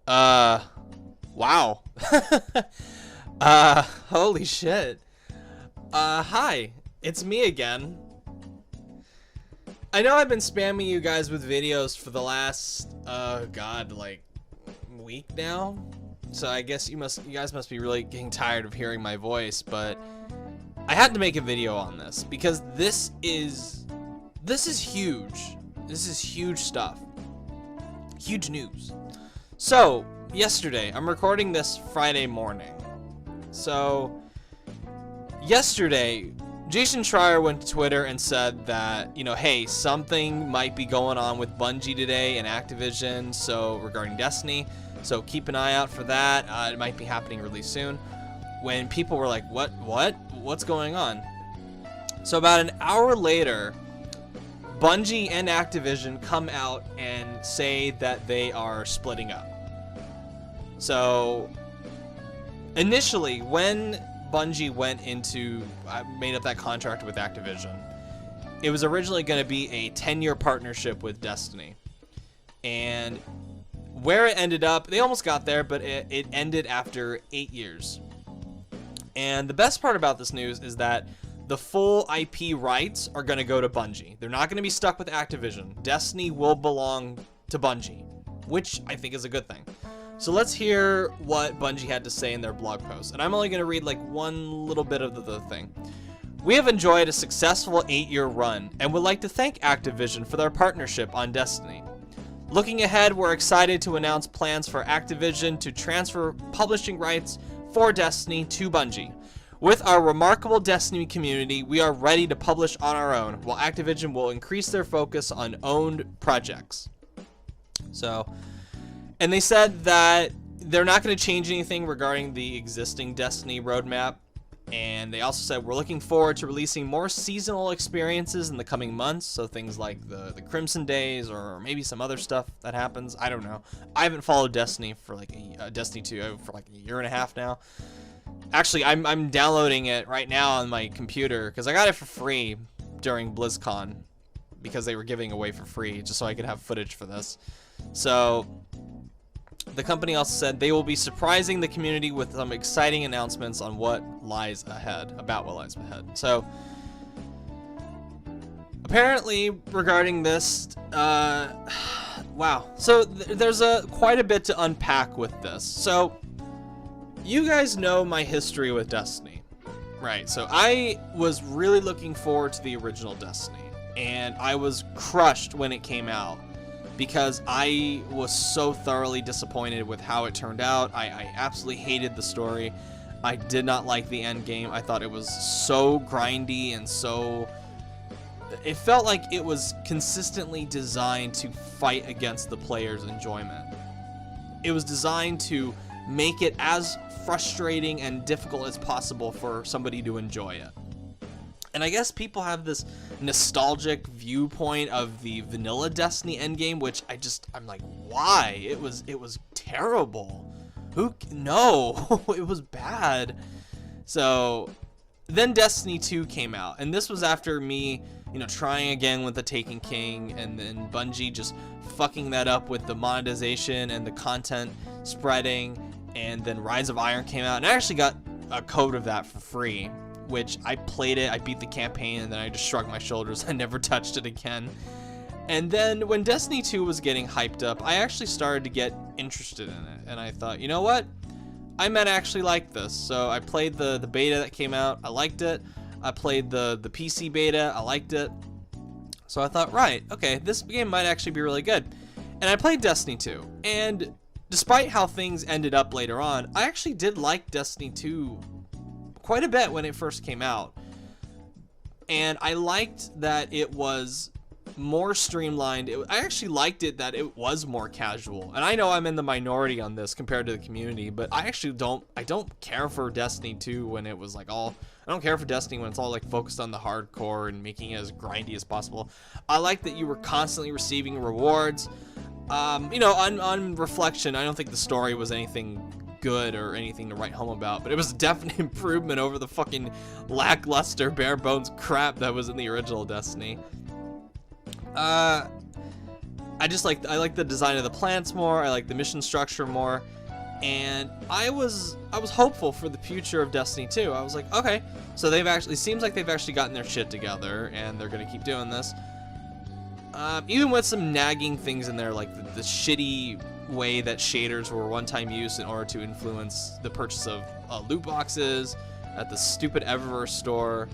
Wow. Holy shit. Hi. It's me again. I know I've been spamming you guys with videos for the last, like, week now. So I guess you guys must be really getting tired of hearing my voice, but I had to make a video on this because this is huge. This is huge stuff. Huge news. So, yesterday, I'm recording this Friday morning. So, yesterday, Jason Schreier went to Twitter and said that, hey, something might be going on with Bungie today and Activision, so regarding Destiny. So keep an eye out for that. It might be happening really soon. When people were like, what's going on? So about an hour later, Bungie and Activision come out and say that they are splitting up. So initially, when Bungie made up that contract with Activision, it was originally going to be a 10-year partnership with Destiny. And where it ended up, they almost got there, but it ended after 8 years. And the best part about this news is that the full IP rights are going to go to Bungie. They're not going to be stuck with Activision. Destiny will belong to Bungie, which I think is a good thing. So let's hear what Bungie had to say in their blog post. And I'm only going to read like one little bit of the thing. We have enjoyed a successful 8-year run and would like to thank Activision for their partnership on Destiny. Looking ahead, we're excited to announce plans for Activision to transfer publishing rights for Destiny to Bungie. With our remarkable Destiny community, we are ready to publish on our own, while Activision will increase their focus on owned projects. And they said that they're not going to change anything regarding the existing Destiny roadmap. And they also said, we're looking forward to releasing more seasonal experiences in the coming months. So things like the Crimson Days or maybe some other stuff that happens. I don't know. I haven't followed Destiny for like Destiny 2 for like a year and a half now. Actually, I'm downloading it right now on my computer because I got it for free during BlizzCon because they were giving away for free just so I could have footage for this. So the company also said they will be surprising the community with some exciting announcements on what lies ahead, So apparently regarding this, wow. So there's quite a bit to unpack with this. So you guys know my history with Destiny, right? So I was really looking forward to the original Destiny, and I was crushed when it came out because I was so thoroughly disappointed with how it turned out. I absolutely hated the story. I did not like the end game. I thought it was so grindy and it felt like it was consistently designed to fight against the player's enjoyment. It was designed to make it as frustrating and difficult as possible for somebody to enjoy it. And I guess people have this nostalgic viewpoint of the vanilla Destiny endgame, which I'm like, why? It was terrible. No, it was bad. So then Destiny 2 came out, and this was after me, trying again with the Taken King, and then Bungie just fucking that up with the monetization and the content spreading, and then Rise of Iron came out, and I actually got a code of that for free, which I played it, I beat the campaign, and then I just shrugged my shoulders. I never touched it again. And then when Destiny 2 was getting hyped up, I actually started to get interested in it, and I thought, you know what? I might actually like this. So I played the beta that came out, I liked it. I played the PC beta, I liked it. So I thought, right, okay, this game might actually be really good. And I played Destiny 2, and despite how things ended up later on, I actually did like Destiny 2 quite a bit when it first came out. And I liked that it was more streamlined. I actually liked it that it was more casual. And I know I'm in the minority on this compared to the community, but I actually don't care for Destiny 2 when it was like I don't care for Destiny when it's all like focused on the hardcore and making it as grindy as possible. I like that you were constantly receiving rewards. On reflection, I don't think the story was anything good or anything to write home about, but it was a definite improvement over the fucking lackluster bare bones crap that was in the original Destiny. I I like the design of the planets more. I like the mission structure more. And I was hopeful for the future of Destiny 2. I was like, okay, so seems like they've actually gotten their shit together, and they're gonna keep doing this. Even with some nagging things in there, like the shitty way that shaders were one-time use in order to influence the purchase of loot boxes at the stupid Eververse store.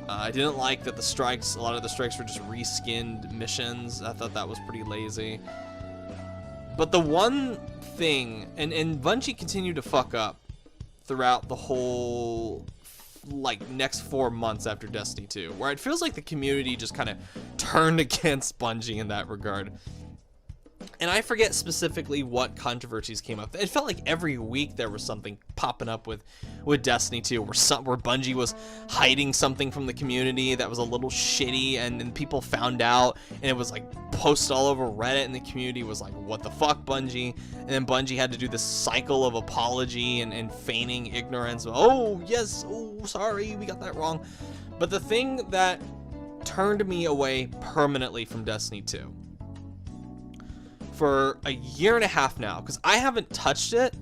I didn't like that a lot of the strikes were just reskinned missions. I thought that was pretty lazy. But the one thing, and Bungie continued to fuck up throughout the whole like next 4 months after Destiny 2, where it feels like the community just kind of turned against Bungie in that regard. And I forget specifically what controversies came up. It felt like every week there was something popping up with Destiny 2, where Bungie was hiding something from the community that was a little shitty, and then people found out, and it was like posted all over Reddit, and the community was like, what the fuck, Bungie? And then Bungie had to do this cycle of apology and feigning ignorance. Oh, yes, oh, sorry, we got that wrong. But the thing that turned me away permanently from Destiny 2, for a year and a half now, because I haven't touched it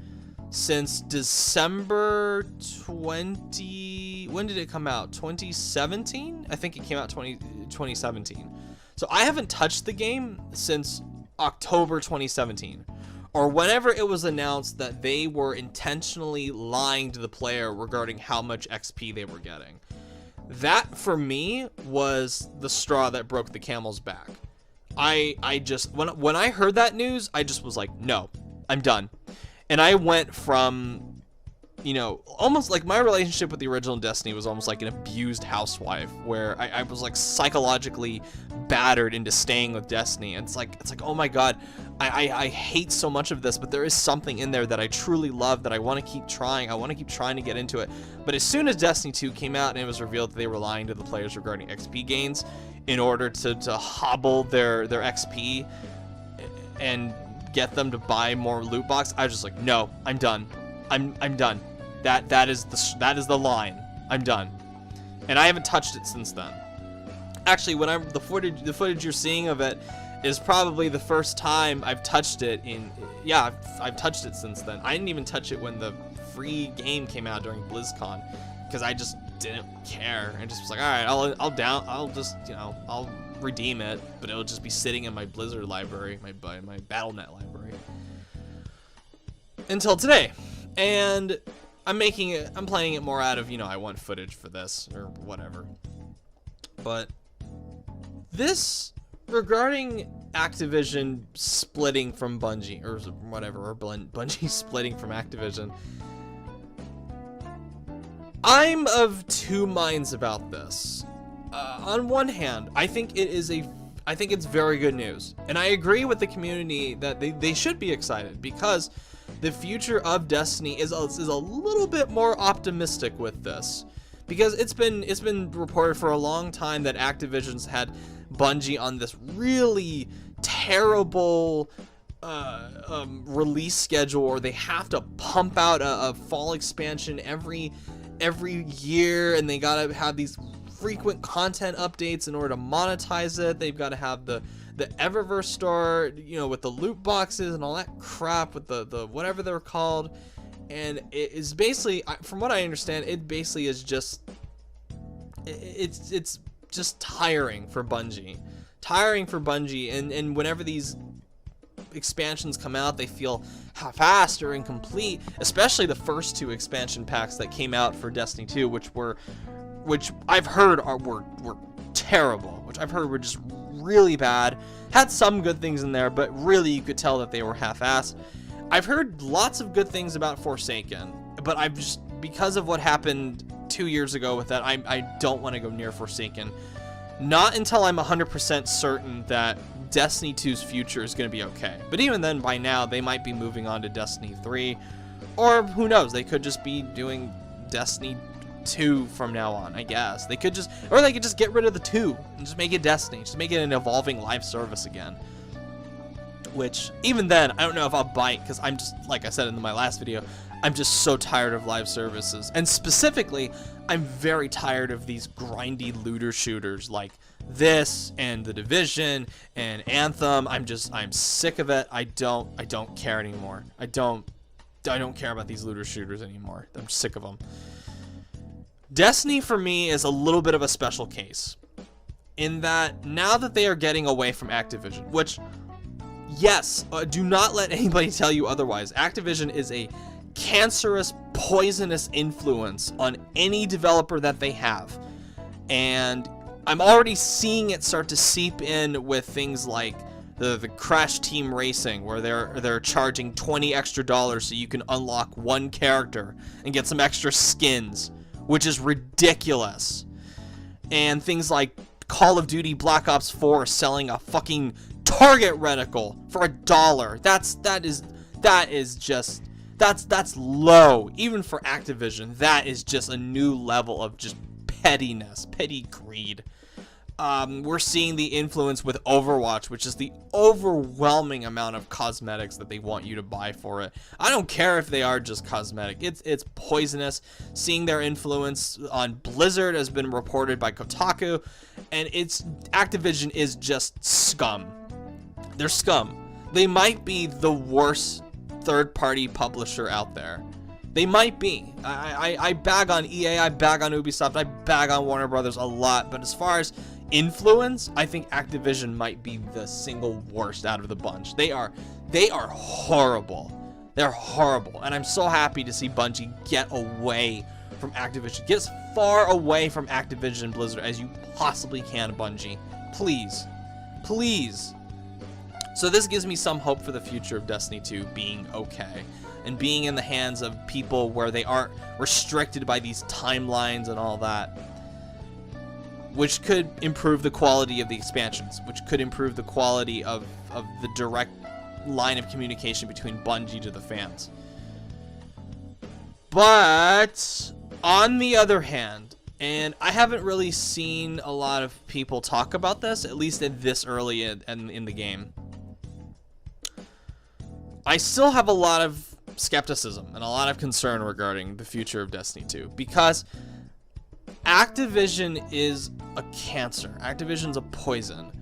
since December 20... When did it come out? 2017? I think it came out 2017. So I haven't touched the game since October 2017. Or whenever it was announced that they were intentionally lying to the player regarding how much XP they were getting. That, for me, was the straw that broke the camel's back. I just, when I heard that news, I just was like, no, I'm done. And I went from, you know, almost like my relationship with the original Destiny was almost like an abused housewife, where I was like psychologically battered into staying with Destiny. And it's like, oh my God, I hate so much of this, but there is something in there that I truly love that I want to keep trying. I want to keep trying to get into it. But as soon as Destiny 2 came out and it was revealed that they were lying to the players regarding XP gains in order to hobble their XP and get them to buy more loot box, I was just like, no, I'm done. I'm done. That is the line. I'm done. And I haven't touched it since then. Actually, when the footage you're seeing of it is probably the first time I've touched it in, yeah, I've touched it since then. I didn't even touch it when the free game came out during BlizzCon, because I just didn't care. I just was like, all right, I'll just, you know, I'll redeem it, but it'll just be sitting in my Blizzard library, my BattleNet library, until today. And I'm playing it more out of, you know, I want footage for this or whatever. But this, regarding Activision splitting from Bungie or whatever, or Bungie splitting from Activision, I'm of two minds about this. On one hand, I think it's very good news, and I agree with the community that they should be excited, because the future of Destiny is a little bit more optimistic with this, because it's been reported for a long time that Activision's had Bungie on this really terrible release schedule, or they have to pump out a fall expansion every year, and they gotta have these frequent content updates in order to monetize it. They've got to have the Eververse store, you know, with the loot boxes and all that crap, with the whatever they're called. And it is basically, from what I understand, it basically is just, it's just tiring for Bungie. And whenever these expansions come out, they feel half-assed or incomplete, especially the first two expansion packs that came out for Destiny 2, which I've heard were terrible, which I've heard were just really bad. Had some good things in there, but really you could tell that they were half-assed. I've heard lots of good things about Forsaken, but I've just, because of what happened 2 years ago with that, I don't want to go near Forsaken. Not until I'm 100% certain that Destiny 2's future is going to be okay. But even then, by now, they might be moving on to Destiny 3. Or, who knows, they could just be doing Destiny 2 from now on, I guess. They could just get rid of the 2 and just make it Destiny. Just make it an evolving live service again. Which, even then, I don't know if I'll bite, because I'm just, like I said in my last video, I'm just so tired of live services. And specifically, I'm very tired of these grindy looter shooters like This and The Division and Anthem, I'm sick of it. I don't care anymore. I don't care about these looter shooters anymore. I'm sick of them. Destiny for me is a little bit of a special case in that now that they are getting away from Activision, which, yes, do not let anybody tell you otherwise. Activision is a cancerous, poisonous influence on any developer that they have. And I'm already seeing it start to seep in with things like the Crash Team Racing, where they're charging $20 extra so you can unlock one character and get some extra skins, which is ridiculous. And things like Call of Duty Black Ops 4 selling a fucking target reticle for $1. That's low. Even for Activision, that is just a new level of just pettiness, petty greed. We're seeing the influence with Overwatch, which is the overwhelming amount of cosmetics that they want you to buy for it. I don't care if they are just cosmetic. It's poisonous. Seeing their influence on Blizzard has been reported by Kotaku, and Activision is just scum. They're scum. They might be the worst third-party publisher out there. They might be. I bag on EA, I bag on Ubisoft, I bag on Warner Brothers a lot, but as far as influence, I think Activision might be the single worst out of the bunch. They are horrible. They're horrible, and I'm so happy to see Bungie get away from Activision. Get as far away from Activision and Blizzard as you possibly can, Bungie. Please. Please. So this gives me some hope for the future of Destiny 2 being okay, and being in the hands of people where they aren't restricted by these timelines and all that, which could improve the quality of the expansions, which could improve the quality of the direct line of communication between Bungie to the fans. But on the other hand, and I haven't really seen a lot of people talk about this, at least at this early in the game, I still have a lot of skepticism and a lot of concern regarding the future of Destiny 2, because Activision is a cancer. Activision's a poison.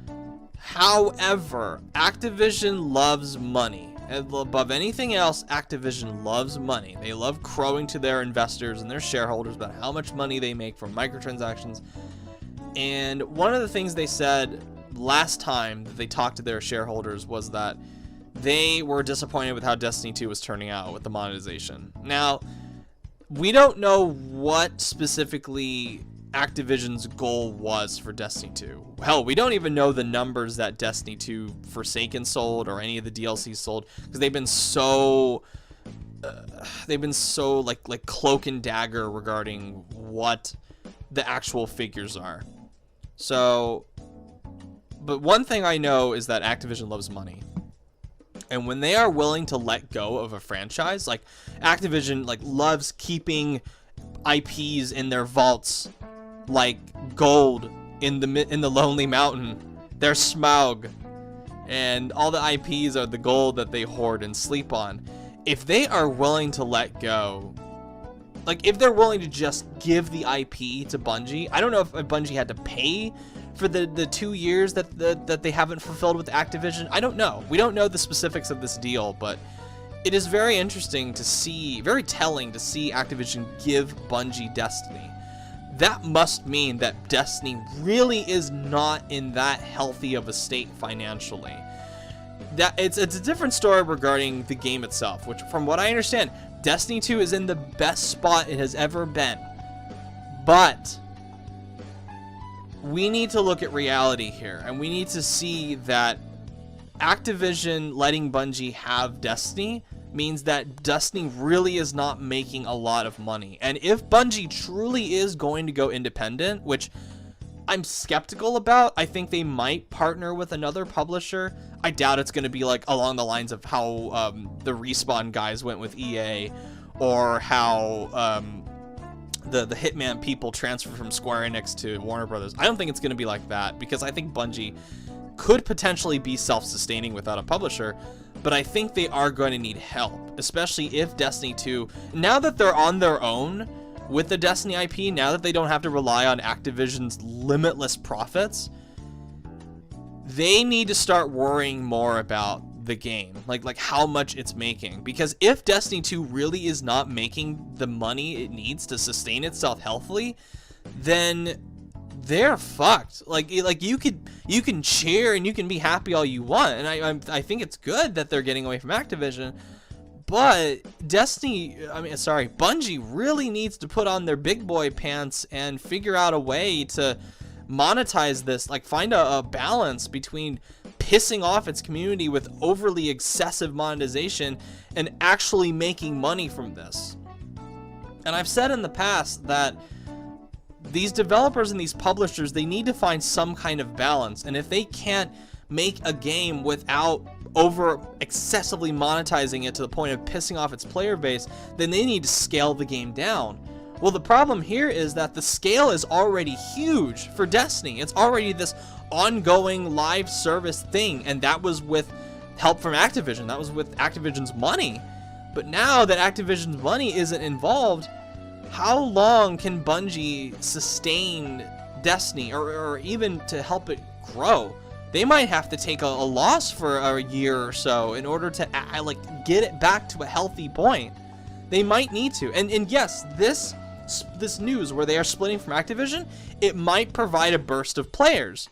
However, Activision loves money. And above anything else, Activision loves money. They love crowing to their investors and their shareholders about how much money they make from microtransactions. And one of the things they said last time that they talked to their shareholders was that they were disappointed with how Destiny 2 was turning out with the monetization. Now, we don't know what specifically Activision's goal was for Destiny 2. Hell, we don't even know the numbers that Destiny 2 Forsaken sold or any of the DLCs sold, because they've been so like cloak and dagger regarding what the actual figures are. So, but one thing I know is that Activision loves money. And when they are willing to let go of a franchise, like Activision loves keeping IPs in their vaults, like gold in the Lonely Mountain, their Smaug, and all the IPs are the gold that they hoard and sleep on. If they are willing to let go, like if they're willing to just give the IP to Bungie, I don't know if Bungie had to pay for the 2 years that they haven't fulfilled with Activision. I don't know. We don't know the specifics of this deal, but it is very interesting to see, very telling to see Activision give Bungie Destiny. That must mean that Destiny really is not in that healthy of a state financially. That it's a different story regarding the game itself, which from what I understand, Destiny 2 is in the best spot it has ever been. But we need to look at reality here, and we need to see that Activision letting Bungie have Destiny means that Destiny really is not making a lot of money. And if Bungie truly is going to go independent, which I'm skeptical about, I think they might partner with another publisher. I doubt it's going to be like along the lines of how the Respawn guys went with EA, or how the Hitman people transferred from Square Enix to Warner Brothers. I don't think it's going to be like that, because I think Bungie could potentially be self-sustaining without a publisher, but I think they are going to need help, especially if Destiny 2, now that they're on their own with the Destiny IP, now that they don't have to rely on Activision's limitless profits, they need to start worrying more about the game, like how much it's making. Because if Destiny 2 really is not making the money it needs to sustain itself healthily, then they're fucked. Like you can cheer and you can be happy all you want, and I think it's good that they're getting away from Activision, but Bungie really needs to put on their big boy pants and figure out a way to monetize this, like find a balance between pissing off its community with overly excessive monetization and actually making money from this. And I've said in the past that these developers and these publishers, they need to find some kind of balance, and if they can't make a game without over excessively monetizing it to the point of pissing off its player base, then they need to scale the game down. Well, the problem here is that the scale is already huge for Destiny. It's already this ongoing live service thing, and that was with help from Activision. That was with Activision's money. But now that Activision's money isn't involved, how long can Bungie sustain Destiny, or even to help it grow? They might have to take a loss for a year or so in order to get it back to a healthy point. They might need to. And yes, this news where they are splitting from Activision, it might provide a burst of players.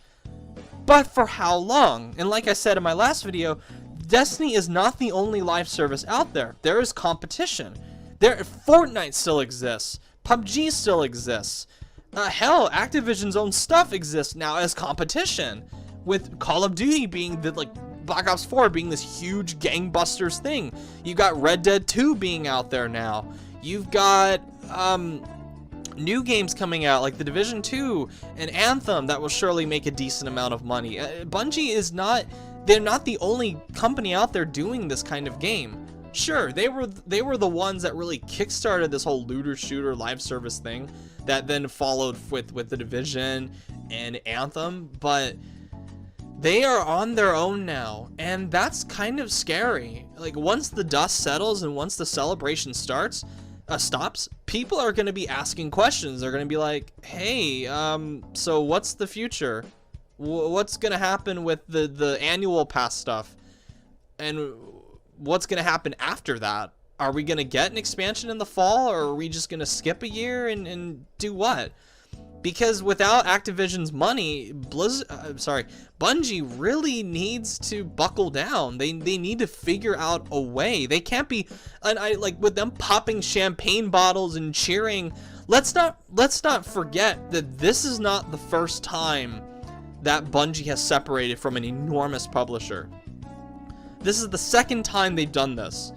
But for how long? And like I said in my last video, Destiny is not the only live service out there. There is competition. Fortnite still exists. PUBG still exists. Hell, Activision's own stuff exists now as competition, with Call of Duty being Black Ops 4 being this huge gangbusters thing. You got Red Dead 2 being out there now. You've got new games coming out like The Division 2 and Anthem that will surely make a decent amount of money. Bungie they're not the only company out there doing this kind of game. Sure, they were the ones that really kickstarted this whole looter shooter live service thing that then followed with The Division and Anthem, but they are on their own now, and that's kind of scary. Like, once the dust settles and once the celebration stops, people are going to be asking questions. They're going to be like, hey, so what's the future? What's going to happen with the annual pass stuff? And what's going to happen after that? Are we going to get an expansion in the fall, or are we just going to skip a year and do what? Because without Activision's money, Bungie really needs to buckle down. They need to figure out a way. They can't be, with them popping champagne bottles and cheering. Let's not forget that this is not the first time that Bungie has separated from an enormous publisher. This is the second time they've done this.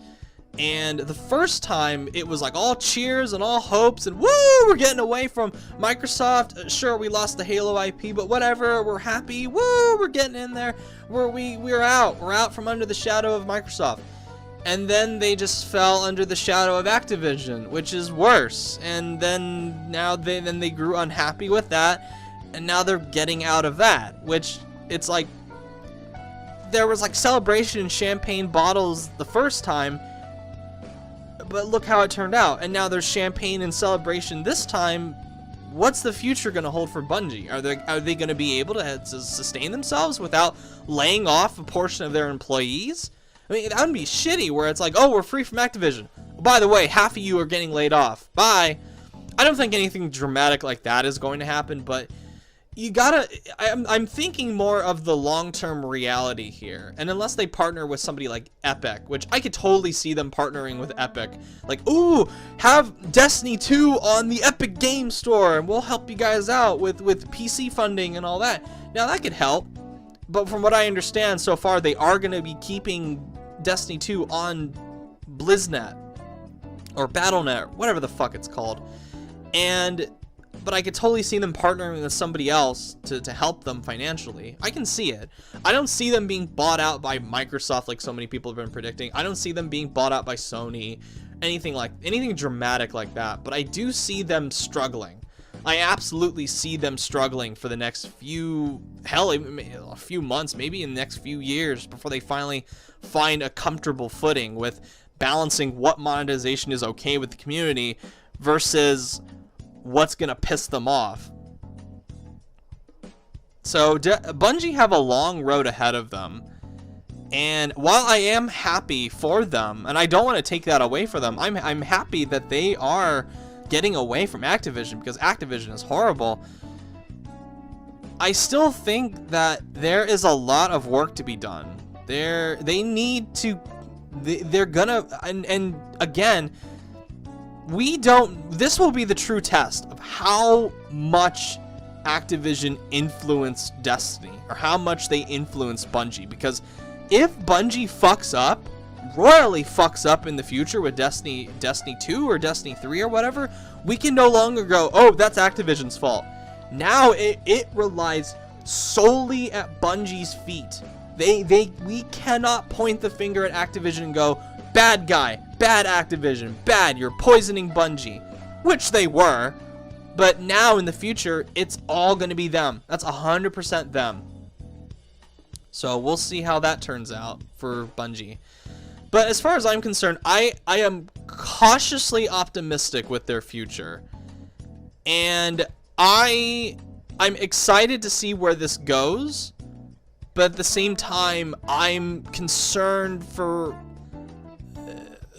And the first time, it was like all cheers and all hopes and woo, we're getting away from Microsoft. Sure, we lost the Halo IP, but whatever, we're happy. Woo, we're getting in there. We're out. We're out from under the shadow of Microsoft. And then they just fell under the shadow of Activision, which is worse. And then now they grew unhappy with that, and now they're getting out of that, which it's like there was like celebration and champagne bottles the first time. But look how it turned out, and now there's champagne and celebration this time. What's the future going to hold for Bungie? Are they going to be able to sustain themselves without laying off a portion of their employees? I mean, that would be shitty, where it's like, oh, we're free from Activision. By the way, half of you are getting laid off. Bye. I don't think anything dramatic like that is going to happen, but you gotta, I'm thinking more of the long-term reality here. And unless they partner with somebody like Epic, which I could totally see them partnering with Epic. Like, ooh, have Destiny 2 on the Epic Game Store, and we'll help you guys out with PC funding and all that. Now, that could help. But from what I understand so far, they are going to be keeping Destiny 2 on BlizzNet. Or BattleNet, whatever the fuck it's called. But I could totally see them partnering with somebody else to help them financially. I can see it. I don't see them being bought out by Microsoft like so many people have been predicting. I don't see them being bought out by Sony, anything dramatic like that. But I do see them struggling. I absolutely see them struggling for the next few months, maybe in the next few years, before they finally find a comfortable footing with balancing what monetization is okay with the community versus what's gonna piss them off. So Bungie have a long road ahead of them. And while I am happy for them, and I don't want to take that away from them, I'm happy that they are getting away from Activision, because Activision is horrible. I still think that there is a lot of work to be done. They need to, they're gonna, and again, this will be the true test of how much Activision influenced Destiny, or how much they influenced Bungie, because if Bungie fucks up, royally fucks up in the future with Destiny 2 or Destiny 3 or whatever, we can no longer go, oh, that's Activision's fault. Now it relies solely at Bungie's feet. We cannot point the finger at Activision and go, bad guy, bad Activision, bad, you're poisoning Bungie, which they were, but now in the future, it's all going to be them. That's 100% them. So we'll see how that turns out for Bungie. But as far as I'm concerned, I am cautiously optimistic with their future. And I'm excited to see where this goes. But at the same time, I'm concerned for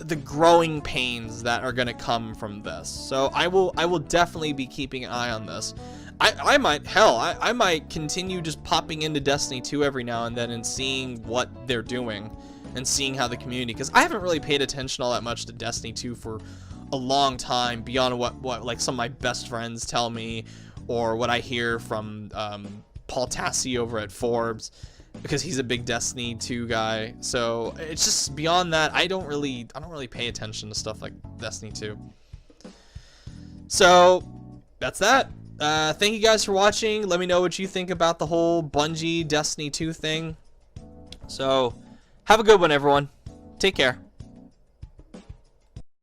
the growing pains that are going to come from this. So I will definitely be keeping an eye on this. I might continue just popping into Destiny 2 every now and then and seeing what they're doing and seeing how the community, because I haven't really paid attention all that much to Destiny 2 for a long time, beyond what like some of my best friends tell me, or what I hear from Paul Tassi over at Forbes, because he's a big Destiny 2 guy. So it's just beyond that, I don't really pay attention to stuff like Destiny 2. So that's that. Thank you guys for watching. Let me know what you think about the whole Bungie Destiny 2 thing. So have a good one, everyone. Take care.